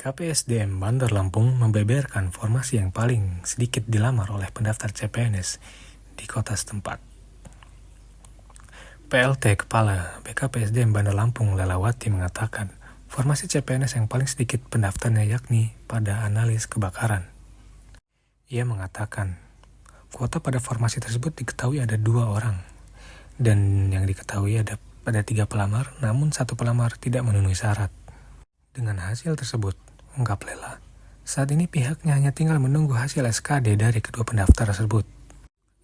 KPSDM Bandar Lampung membeberkan formasi yang paling sedikit dilamar oleh pendaftar CPNS di kota setempat. PLT Kepala BKPSDM Bandar Lampung Lelawati mengatakan, formasi CPNS yang paling sedikit pendaftarnya yakni pada analis kebakaran. Ia mengatakan, kuota pada formasi tersebut diketahui ada 2 orang, dan yang diketahui ada 3 pelamar, namun 1 pelamar tidak memenuhi syarat. Dengan hasil tersebut, ungkap Lela, saat ini pihaknya hanya tinggal menunggu hasil SKD dari kedua pendaftar tersebut.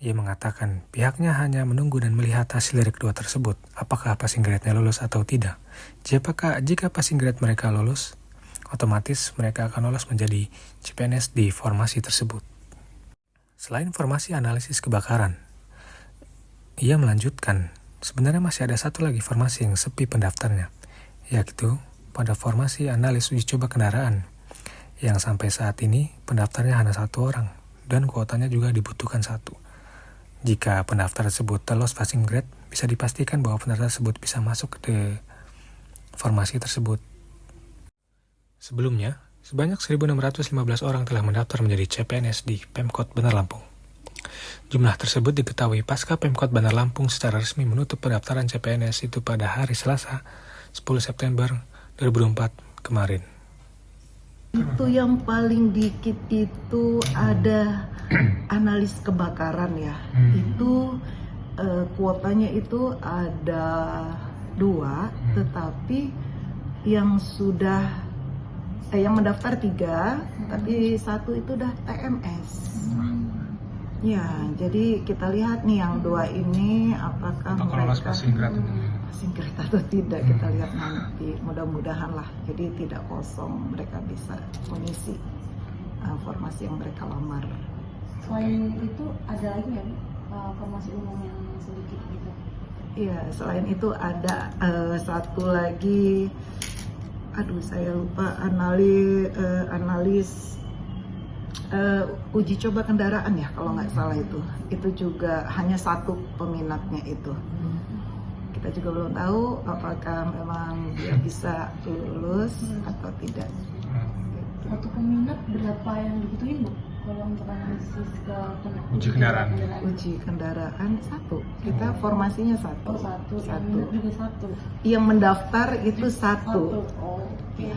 Ia mengatakan pihaknya hanya menunggu dan melihat hasil dari kedua tersebut, apakah passing grade-nya lulus atau tidak. Jika passing grade mereka lulus, otomatis mereka akan lolos menjadi CPNS di formasi tersebut. Selain formasi analisis kebakaran, ia melanjutkan, sebenarnya masih ada satu lagi formasi yang sepi pendaftarnya, yaitu pada formasi analis uji coba kendaraan, yang sampai saat ini pendaftarnya hanya 1 orang, dan kuotanya juga dibutuhkan 1. Jika pendaftar tersebut lolos passing grade, bisa dipastikan bahwa pendaftar tersebut bisa masuk ke formasi tersebut. Sebelumnya, sebanyak 1.615 orang telah mendaftar menjadi CPNS di Pemkot Bandar Lampung. Jumlah tersebut diketahui pasca Pemkot Bandar Lampung secara resmi menutup pendaftaran CPNS itu pada hari Selasa, 10 September 2024 kemarin. Itu yang paling dikit itu ada analis kebakaran ya. Itu kuotanya itu ada 2, tetapi yang mendaftar 3, tapi 1 itu udah TMS. Ya, jadi kita lihat nih yang 2 ini apakah mereka passing grade atau tidak, kita lihat nanti, mudah-mudahan lah, jadi tidak kosong, mereka bisa mengisi formasi yang mereka lamar. Selain itu ada lagi nggak formasi umum yang sedikit gitu? Iya, selain itu ada satu lagi, saya lupa, analis uji coba kendaraan ya kalau nggak salah itu juga hanya 1 peminatnya itu. Kita juga belum tahu apakah memang dia bisa lulus atau tidak. Untuk peminat berapa yang dibutuhin, Bu? Kalau untuk analisis uji kendaraan. Uji kendaraan 1. Kita formasinya 1. Oh, 1. Peminat juga 1. Yang mendaftar itu 1. Oh, oke.